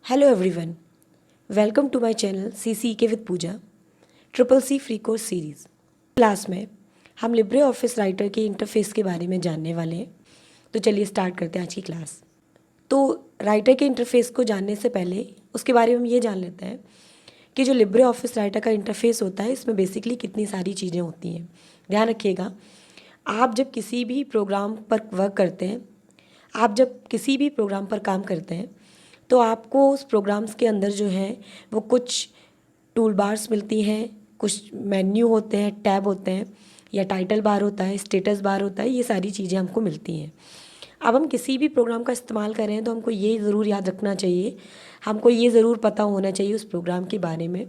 Hello everyone, welcome to my channel CCK with Pooja CCC free course series. Class में हम LibreOffice Writer के interface के बारे में जानने वाले हैं। तो चलिए स्टार्ट करते हैं आज की क्लास। तो राइटर के इंटरफेस को जानने से पहले उसके बारे में हम ये जान लेते हैं कि जो लिब्रे ऑफिस राइटर का इंटरफेस होता है इसमें बेसिकली कितनी सारी चीज़ें होती हैं। ध्यान रखिएगा, आप जब किसी भी प्रोग्राम पर वर्क करते हैं, आप जब किसी भी प्रोग्राम पर काम करते हैं तो आपको उस प्रोग्राम्स के अंदर जो है वो कुछ टूल बार्स मिलती हैं, कुछ मेन्यू होते हैं, टैब होते हैं, या टाइटल बार होता है, स्टेटस बार होता है, ये सारी चीज़ें हमको मिलती हैं। अब हम किसी भी प्रोग्राम का इस्तेमाल कर रहे हैं तो हमको ये ज़रूर याद रखना चाहिए, हमको ये ज़रूर पता होना चाहिए उस प्रोग्राम के बारे में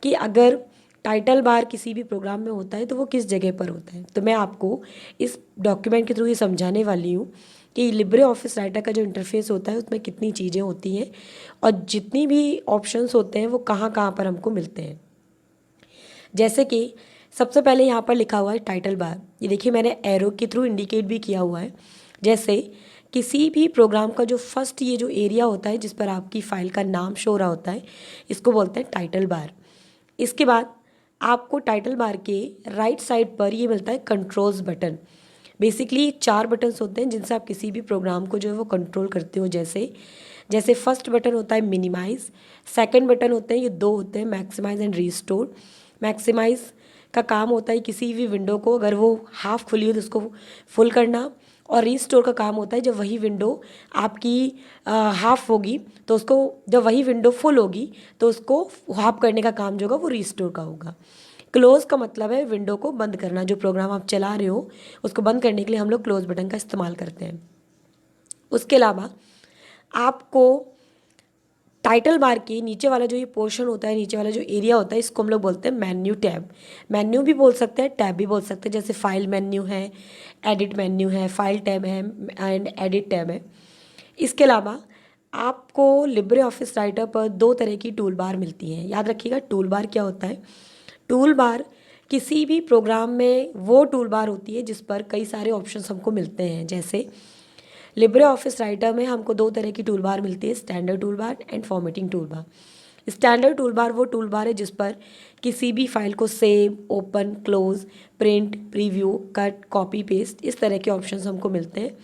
कि अगर टाइटल बार किसी भी प्रोग्राम में होता है तो वो किस जगह पर होता है। तो मैं आपको इस डॉक्यूमेंट के थ्रू ये समझाने वाली हूँ कि लिब्रे ऑफिस राइटर का जो इंटरफेस होता है उसमें कितनी चीज़ें होती हैं और जितनी भी ऑप्शंस होते हैं वो कहाँ कहाँ पर हमको मिलते हैं। जैसे कि सबसे पहले यहाँ पर लिखा हुआ है टाइटल बार। ये देखिए, मैंने एरो के थ्रू इंडिकेट भी किया हुआ है। जैसे किसी भी प्रोग्राम का जो फर्स्ट ये जो एरिया होता है जिस पर आपकी फ़ाइल का नाम शो हो रहा होता है, इसको बोलते हैं टाइटल बार। इसके बाद आपको टाइटल बार के राइट साइड पर ये मिलता है कंट्रोल्स बटन। बेसिकली 4 बटन्स होते हैं जिनसे आप किसी भी प्रोग्राम को जो है वो कंट्रोल करते हो। जैसे जैसे फर्स्ट बटन होता है मिनिमाइज़, सेकंड बटन होते हैं, ये 2 होते हैं, मैक्सिमाइज़ एंड रीस्टोर। मैक्सिमाइज़ का काम होता है किसी भी विंडो को अगर वो हाफ खुली हो तो उसको फुल करना, और रीस्टोर का काम होता है जब वही विंडो आपकी हाफ होगी तो उसको, जब वही विंडो फुल होगी तो उसको हाफ करने का काम जो होगा वो रीस्टोर का होगा। क्लोज़ का मतलब है विंडो को बंद करना, जो प्रोग्राम आप चला रहे हो उसको बंद करने के लिए हम लोग क्लोज़ बटन का इस्तेमाल करते हैं। उसके अलावा आपको टाइटल बार के नीचे वाला जो ये पोर्शन होता है, नीचे वाला जो एरिया होता है, इसको हम लोग बोलते हैं मेन्यू टैब। मेन्यू भी बोल सकते हैं, टैब भी बोल सकते हैं। जैसे फाइल मेन्यू है, एडिट मेन्यू है, फाइल टैब है एंड एडिट टैब है। इसके अलावा आपको लिब्रे ऑफिस राइटर पर 2 तरह की टूल बार मिलती हैं। याद रखिएगा, टूल बार क्या होता है। टूल बार किसी भी प्रोग्राम में वो टूल बार होती है जिस पर कई सारे ऑप्शंस हमको मिलते हैं। जैसे लिब्रे ऑफिस राइटर में हमको 2 तरह की टूल बार मिलती है, standard tool bar and formatting tool bar. Standard tool bar वो टूल बार है जिस पर किसी भी फाइल को save, open, close, print, preview, cut, copy, paste, इस तरह के ऑप्शंस हमको मिलते हैं।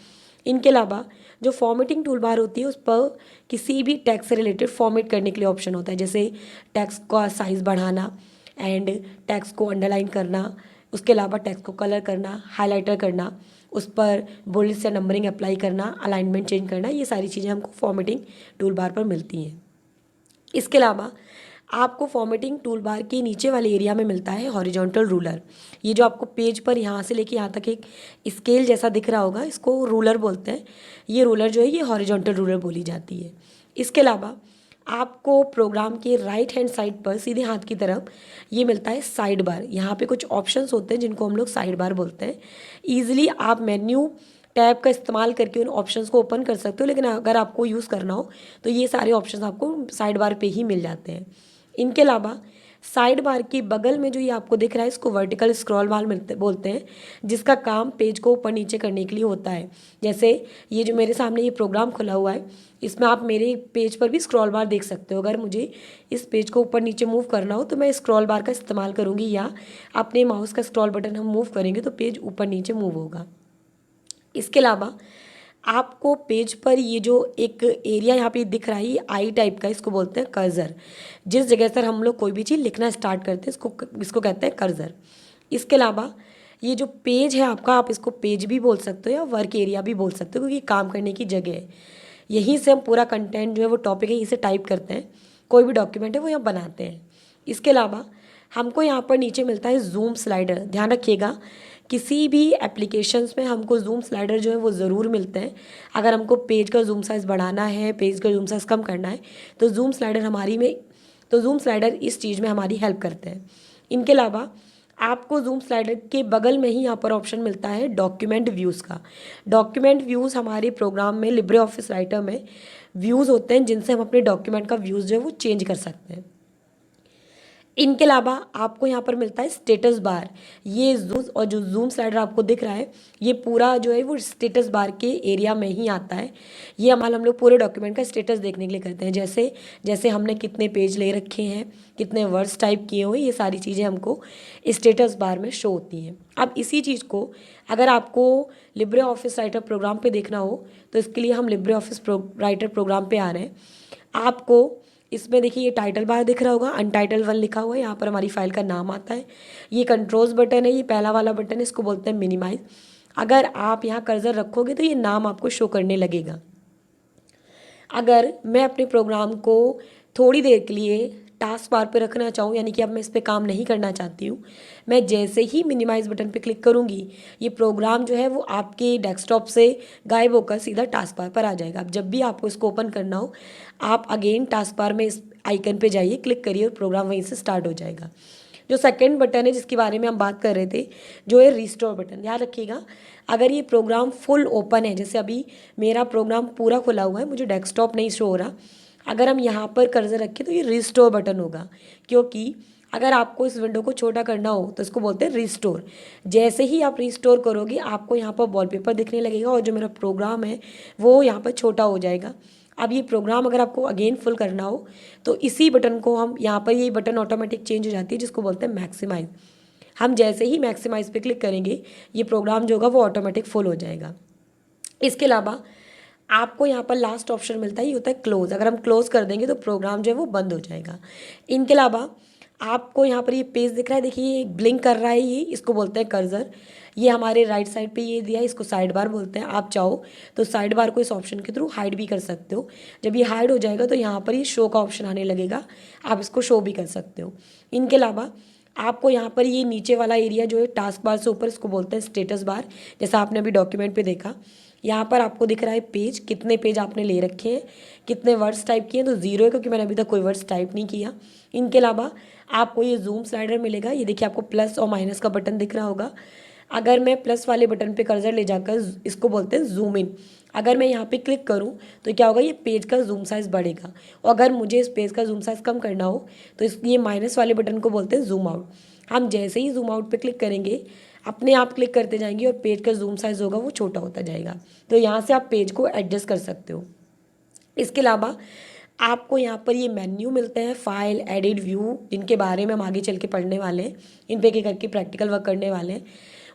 इनके अलावा जो फॉर्मेटिंग टूल बार होती है उस पर किसी भी टेक्स्ट से रिलेटेड फॉर्मेट करने के लिए ऑप्शन होता है। जैसे टेक्स्ट का साइज़ बढ़ाना एंड टेक्स्ट को अंडरलाइन करना, उसके अलावा टेक्स्ट को कलर करना, हाइलाइटर करना, उस पर बुलेट्स या नंबरिंग अप्लाई करना, अलाइनमेंट चेंज करना, ये सारी चीज़ें हमको फॉर्मेटिंग टूल बार पर मिलती हैं। इसके अलावा आपको फॉर्मेटिंग टूल बार के नीचे वाले एरिया में मिलता है हॉरिजॉन्टल रूलर। ये जो आपको पेज पर यहाँ से लेके यहाँ तक एक स्केल जैसा दिख रहा होगा, इसको रूलर बोलते हैं। ये रूलर जो है ये हॉरिजॉन्टल रूलर बोली जाती है। इसके अलावा आपको प्रोग्राम के राइट हैंड साइड पर सीधे हाथ की तरफ ये मिलता है साइड बार। यहाँ पे कुछ ऑप्शंस होते हैं जिनको हम लोग साइड बार बोलते हैं। ईजिली आप मेन्यू टैब का इस्तेमाल करके उन ऑप्शंस को ओपन कर सकते हो, लेकिन अगर आपको यूज़ करना हो तो ये सारे ऑप्शंस आपको साइड बार पे ही मिल जाते हैं। इनके अलावा साइड बार के बगल में जो ये आपको दिख रहा है इसको वर्टिकल स्क्रॉल बार बोलते हैं, जिसका काम पेज को ऊपर नीचे करने के लिए होता है। जैसे ये जो मेरे सामने ये प्रोग्राम खुला हुआ है, इसमें आप मेरे पेज पर भी स्क्रॉल बार देख सकते हो। अगर मुझे इस पेज को ऊपर नीचे मूव करना हो तो मैं स्क्रॉल बार का इस्तेमाल करूँगी, या अपने माउस का स्क्रॉल बटन हम मूव करेंगे तो पेज ऊपर नीचे मूव होगा। इसके अलावा आपको पेज पर ये जो एक एरिया यहाँ पे दिख रहा है, ये आई टाइप का, इसको बोलते हैं कर्सर। जिस जगह से हम लोग कोई भी चीज़ लिखना स्टार्ट करते हैं इसको कहते हैं कर्सर। इसके अलावा ये जो पेज है आपका, आप इसको पेज भी बोल सकते हो या वर्क एरिया भी बोल सकते हो, क्योंकि काम करने की जगह है। यहीं से हम पूरा कंटेंट जो है वो टॉपिक है यहीं से टाइप करते हैं, कोई भी डॉक्यूमेंट है वो यहाँ बनाते हैं। इसके अलावा हमको यहाँ पर नीचे मिलता है जूम स्लाइडर। ध्यान रखिएगा, किसी भी एप्लीकेशंस में हमको जूम स्लाइडर जो है वो ज़रूर मिलते हैं। अगर हमको पेज का जूम साइज़ बढ़ाना है, पेज का जूम साइज़ कम करना है, तो जूम स्लाइडर इस चीज़ में हमारी हेल्प करते हैं। इनके अलावा आपको जूम स्लाइडर के बगल में ही यहाँ पर ऑप्शन मिलता है डॉक्यूमेंट व्यूज़ का। डॉक्यूमेंट व्यूज़ हमारे प्रोग्राम में, लिब्रे ऑफिस राइटर में व्यूज़ होते हैं जिनसे हम अपने डॉक्यूमेंट का व्यूज़ जो है वो चेंज कर सकते हैं। इनके अलावा आपको यहाँ पर मिलता है स्टेटस बार। ये जूम और जो जूम स्लाइडर आपको दिख रहा है, ये पूरा जो है वो स्टेटस बार के एरिया में ही आता है। ये हमारा हम लोग पूरे डॉक्यूमेंट का स्टेटस देखने के लिए करते हैं, जैसे जैसे हमने कितने पेज ले रखे हैं, कितने वर्ड्स टाइप किए हुए, ये सारी चीज़ें हमको स्टेटस बार में शो होती हैं। अब इसी चीज़ को अगर आपको लिब्रे ऑफिस राइटर प्रोग्राम पे देखना हो तो इसके लिए हम लिब्रे ऑफिस राइटर प्रोग्राम पे आ रहे हैं। आपको इसमें देखिए ये टाइटल बार दिख रहा होगा, अनटाइटल 1 लिखा हुआ है, यहाँ पर हमारी फाइल का नाम आता है। ये कंट्रोल्स बटन है, ये पहला वाला बटन है, इसको बोलते हैं मिनिमाइज। अगर आप यहाँ कर्सर रखोगे तो ये नाम आपको शो करने लगेगा। अगर मैं अपने प्रोग्राम को थोड़ी देर के लिए टास्क बार पे रखना चाहूँ, यानी कि अब मैं इस पर काम नहीं करना चाहती हूँ, मैं जैसे ही मिनिमाइज बटन पे क्लिक करूँगी, ये प्रोग्राम जो है वो आपके डेस्कटॉप से गायब होकर सीधा टास्क बार पर आ जाएगा। अब जब भी आपको इसको ओपन करना हो, आप अगेन टास्क बार में इस आइकन पे जाइए, क्लिक करिए और प्रोग्राम वहीं से स्टार्ट हो जाएगा। जो सेकंड बटन है जिसके बारे में हम बात कर रहे थे, जो है रिस्टोर बटन, याद रखिएगा। अगर ये प्रोग्राम फुल ओपन है, जैसे अभी मेरा प्रोग्राम पूरा खुला हुआ है, मुझे डेस्कटॉप नहीं शो हो रहा, अगर हम यहाँ पर कर्सर रखें तो ये रिस्टोर बटन होगा, क्योंकि अगर आपको इस विंडो को छोटा करना हो तो इसको बोलते हैं रिस्टोर। जैसे ही आप रिस्टोर करोगे, आपको यहाँ पर वॉलपेपर दिखने लगेगा और जो मेरा प्रोग्राम है वो यहाँ पर छोटा हो जाएगा। अब ये प्रोग्राम अगर आपको अगेन फुल करना हो तो इसी बटन को हम यहाँ पर, ये बटन ऑटोमेटिक चेंज हो जाती है, जिसको बोलते हैं मैक्सिमाइज। हम जैसे ही मैक्सिमाइज पे क्लिक करेंगे, ये प्रोग्राम जो होगा वो ऑटोमेटिक फुल हो जाएगा। इसके अलावा आपको यहाँ पर लास्ट ऑप्शन मिलता है, ये होता है क्लोज। अगर हम क्लोज कर देंगे तो प्रोग्राम जो है वो बंद हो जाएगा। इनके अलावा आपको यहाँ पर ये पेज दिख रहा है, देखिए ये ब्लिंक कर रहा है, ये इसको बोलते हैं कर्सर। ये हमारे राइट साइड पे ये दिया है, इसको साइड बार बोलते हैं। आप चाहो तो साइड बार को इस ऑप्शन के थ्रू हाइड भी कर सकते हो। जब ये हाइड हो जाएगा तो यहाँ पर ये शो का ऑप्शन आने लगेगा, आप इसको शो भी कर सकते हो। इनके अलावा आपको यहाँ पर ये नीचे वाला एरिया जो है टास्क बार से ऊपर, इसको बोलते हैं स्टेटस बार। जैसा आपने अभी डॉक्यूमेंट पे देखा, यहाँ पर आपको दिख रहा है पेज, कितने पेज आपने ले रखे हैं, कितने वर्ड्स टाइप किए हैं, तो 0 है क्योंकि मैंने अभी तक कोई वर्ड्स टाइप नहीं किया। इनके अलावा आपको ये जूम स्लाइडर मिलेगा, ये देखिए आपको प्लस और माइनस का बटन दिख रहा होगा। अगर मैं प्लस वाले बटन पे कर्सर ले जाकर, इसको बोलते हैं जूम इन, अगर मैं यहाँ पे क्लिक करूँ तो क्या होगा, ये पेज का जूम साइज़ बढ़ेगा। और अगर मुझे इस पेज का जूम साइज़ कम करना हो तो ये माइनस वाले बटन को बोलते हैं जूम आउट। हम जैसे ही जूम आउट पे क्लिक करेंगे, अपने आप क्लिक करते जाएंगे और पेज का जूम साइज़ होगा वो छोटा होता जाएगा। तो यहाँ से आप पेज को एडजस्ट कर सकते हो। इसके अलावा आपको यहाँ पर ये मेन्यू मिलते हैं, फाइल, एडिट, व्यू, जिनके बारे में हम आगे चल के पढ़ने वाले हैं, इन पे एक करके प्रैक्टिकल वर्क करने वाले हैं।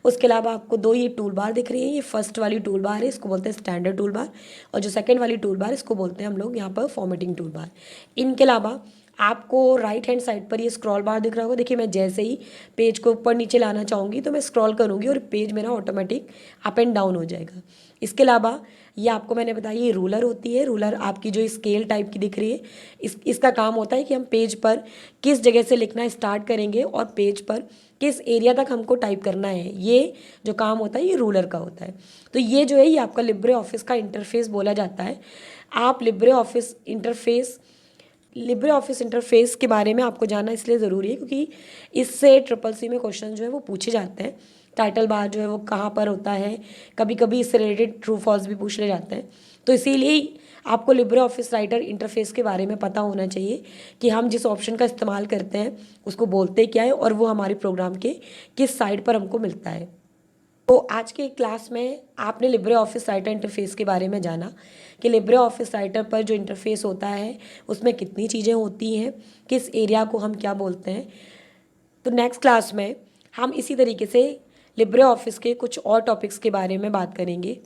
उसके अलावा आपको 2 ये टूल बार दिख रही है। ये फर्स्ट वाली टूल बार है, इसको बोलते हैं स्टैंडर्ड टूल बार, और जो सेकंड वाली टूल बार, इसको बोलते हैं हम लोग यहाँ पर फॉर्मेटिंग टूल बार। इनके अलावा आपको राइट हैंड साइड पर ये स्क्रॉल बार दिख रहा होगा। देखिए मैं जैसे ही पेज को ऊपर नीचे लाना चाहूँगी तो मैं स्क्रॉल करूँगी और पेज मेरा ऑटोमेटिक अप एंड डाउन हो जाएगा। इसके अलावा ये आपको मैंने बताया, ये रूलर होती है। रूलर आपकी जो स्केल टाइप की दिख रही है, इसका काम होता है कि हम पेज पर किस जगह से लिखना स्टार्ट करेंगे और पेज पर किस एरिया तक हमको टाइप करना है, ये जो काम होता है ये रूलर का होता है। तो ये जो है ये आपका लिब्रे ऑफिस का इंटरफेस बोला जाता है। आप लिब्रे ऑफिस इंटरफेस के बारे में आपको जानना इसलिए ज़रूरी है क्योंकि इससे CCC में क्वेश्चन जो है वो पूछे जाते हैं। टाइटल बार जो है वो कहाँ पर होता है, कभी कभी इससे रिलेटेड ट्रू फॉल्स भी पूछ ले जाते हैं। तो इसीलिए आपको लिब्रे ऑफिस राइटर इंटरफेस के बारे में पता होना चाहिए कि हम जिस ऑप्शन का इस्तेमाल करते हैं उसको बोलते क्या है और वो हमारे प्रोग्राम के किस साइड पर हमको मिलता है। तो आज के क्लास में आपने लिब्रे ऑफिस राइटर इंटरफेस के बारे में जाना कि लिब्रे ऑफिस राइटर पर जो इंटरफेस होता है उसमें कितनी चीज़ें होती हैं, किस एरिया को हम क्या बोलते हैं। तो नेक्स्ट क्लास में हम इसी तरीके से लिब्रे ऑफिस के कुछ और टॉपिक्स के बारे में बात करेंगे।